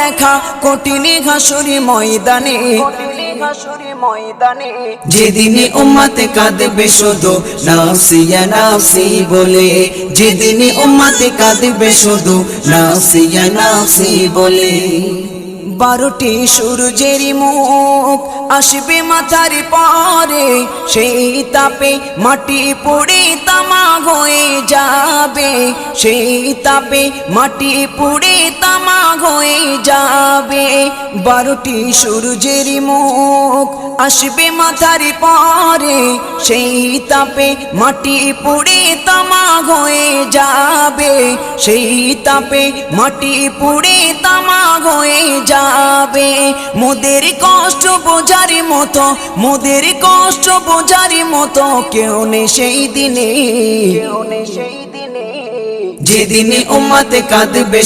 দেখা কঠিন হাসুরি ময়দানে, যেদিনে উম্মতে কাঁদবে শুধু নাফসি ইয়া নাফসি বলে, যেদিনে উম্মতে কাঁদবে শুধু নাফসি ইয়া নাফসি বলে। 12টি সূর্যের মুখ আসবে মাথার পরে, সেই তাপে মাটি পুড়ে তামা হয়ে যাবে, সেই তাপে মাটি পুড়ে তামা হয়ে যাবে। 12টি সূর্যের মুখ আসবে মাথার পরে, সেই তাপে মাটি পুড়ে তামা হয়ে যাবে, সেই তাপে মাটি পুড়ে তামা হয়ে যাবে। মোদের কষ্ট বোঝার মতো, মোদের কষ্ট বোঝার মতো কেউ নেই সেই দিনে, যেদিনে উম্মতে কাঁদবে